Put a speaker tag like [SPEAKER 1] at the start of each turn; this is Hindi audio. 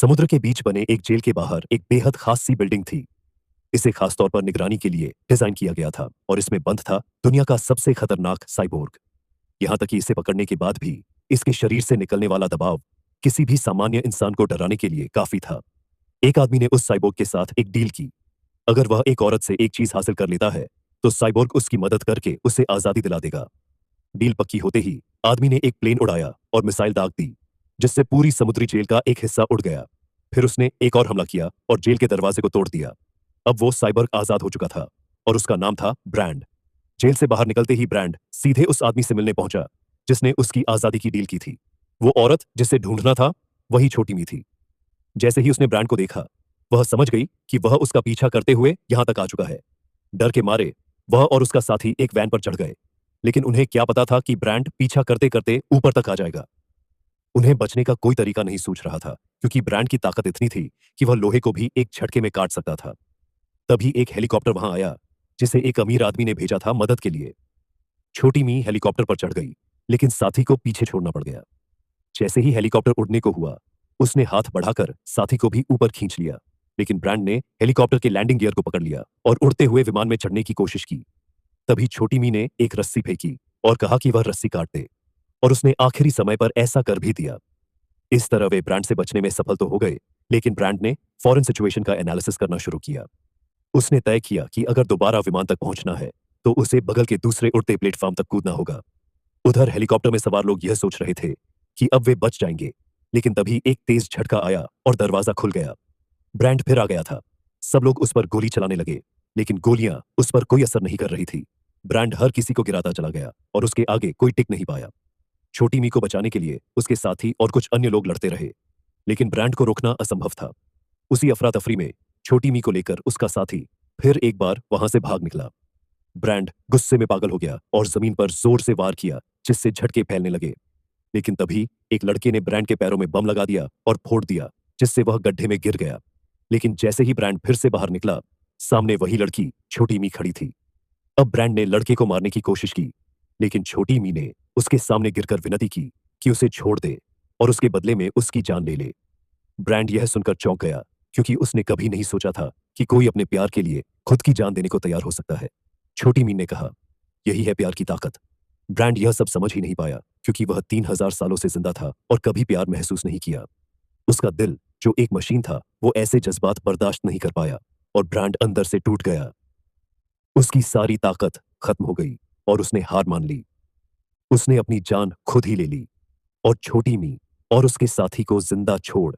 [SPEAKER 1] समुद्र के बीच बने एक जेल के बाहर एक बेहद खास सी बिल्डिंग थी। इसे खासतौर पर निगरानी के लिए डिजाइन किया गया था और इसमें बंद था दुनिया का सबसे खतरनाक साइबोर्ग। यहां तक कि इसे पकड़ने के बाद भी इसके शरीर से निकलने वाला दबाव किसी भी सामान्य इंसान को डराने के लिए काफी था। एक आदमी ने उस साइबोर्ग के साथ एक डील की। अगर वह एक औरत से एक चीज हासिल कर लेता है तो साइबोर्ग उसकी मदद करके उसे आजादी दिला देगा। डील पक्की होते ही आदमी ने एक प्लेन उड़ाया और मिसाइल दाग दी, जिससे पूरी समुद्री जेल का एक हिस्सा उड़ गया। फिर उसने एक और हमला किया और जेल के दरवाजे को तोड़ दिया। अब वो साइबर्ग आजाद हो चुका था और उसका नाम था ब्रैंड। जेल से बाहर निकलते ही ब्रैंड सीधे उस आदमी से मिलने पहुंचा जिसने उसकी आजादी की डील की थी। वो औरत जिसे ढूंढना था वही छोटी मी थी। जैसे ही उसने ब्रैंड को देखा, वह समझ गई कि वह उसका पीछा करते हुए यहां तक आ चुका है। डर के मारे वह और उसका साथी एक वैन पर चढ़ गए, लेकिन उन्हें क्या पता था कि ब्रैंड पीछा करते करते ऊपर तक आ जाएगा। उन्हें बचने का कोई तरीका नहीं सूझ रहा था, क्योंकि ब्रैंड की ताकत इतनी थी कि वह लोहे को भी एक झटके में काट सकता था। तभी एक हेलीकॉप्टर वहां आया, जिसे एक अमीर आदमी ने भेजा था मदद के लिए। छोटी मी हेलीकॉप्टर पर चढ़ गई, लेकिन साथी को पीछे छोड़ना पड़ गया। जैसे ही हेलीकॉप्टर उड़ने को हुआ, उसने हाथ बढ़ाकर साथी को भी ऊपर खींच लिया, लेकिन ब्रैंड ने हेलीकॉप्टर के लैंडिंग गियर को पकड़ लिया और उड़ते हुए विमान में चढ़ने की कोशिश की। तभी छोटी मी ने एक रस्सी फेंकी और कहा कि वह रस्सी काट दे, और उसने आखिरी समय पर ऐसा कर भी दिया। इस तरह वे ब्रैंड से बचने में सफल तो हो गए, लेकिन ब्रैंड ने फौरन सिचुएशन का एनालिसिस करना शुरू किया। उसने तय किया कि अगर दोबारा विमान तक पहुंचना है तो उसे बगल के दूसरे उड़ते प्लेटफॉर्म तक कूदना होगा। उधर हेलीकॉप्टर में सवार लोग यह सोच रहे थे कि अब वे बच जाएंगे, लेकिन तभी एक तेज झटका आया और दरवाजा खुल गया। ब्रैंड फिर आ गया था। सब लोग उस पर गोली चलाने लगे, लेकिन गोलियां उस पर कोई असर नहीं कर रही थी। ब्रैंड हर किसी को गिराता चला गया और उसके आगे कोई टिक नहीं पाया। छोटी मी को बचाने के लिए उसके साथी और कुछ अन्य लोग लड़ते रहे, लेकिन ब्रैंड को रोकना असंभव था। उसी अफरा तफरी में छोटी मी को लेकर उसका साथी फिर एक बार वहां से भाग निकला। ब्रैंड गुस्से में पागल हो गया और जमीन पर जोर से वार किया, जिससे झटके फैलने लगे। लेकिन तभी एक लड़के ने ब्रैंड के पैरों में बम लगा दिया और फोड़ दिया, जिससे वह गड्ढे में गिर गया। लेकिन जैसे ही ब्रैंड फिर से बाहर निकला, सामने वही लड़की छोटी मी खड़ी थी। अब ब्रैंड ने लड़के को मारने की कोशिश की, लेकिन छोटी मी ने उसके सामने गिरकर विनती की कि उसे छोड़ दे और उसके बदले में उसकी जान ले ले। ब्रैंड यह सुनकर चौंक गया, क्योंकि उसने कभी नहीं सोचा था कि कोई अपने प्यार के लिए खुद की जान देने को तैयार हो सकता है। छोटी मीन ने कहा, यही है प्यार की ताकत। ब्रैंड यह सब समझ ही नहीं पाया, क्योंकि वह 3000 सालों से जिंदा था और कभी प्यार महसूस नहीं किया। उसका दिल, जो एक मशीन था, वो ऐसे जज्बात बर्दाश्त नहीं कर पाया और ब्रैंड अंदर से टूट गया। उसकी सारी ताकत खत्म हो गई और उसने हार मान ली। उसने अपनी जान खुद ही ले ली और छोटी मी और उसके साथी को जिंदा छोड़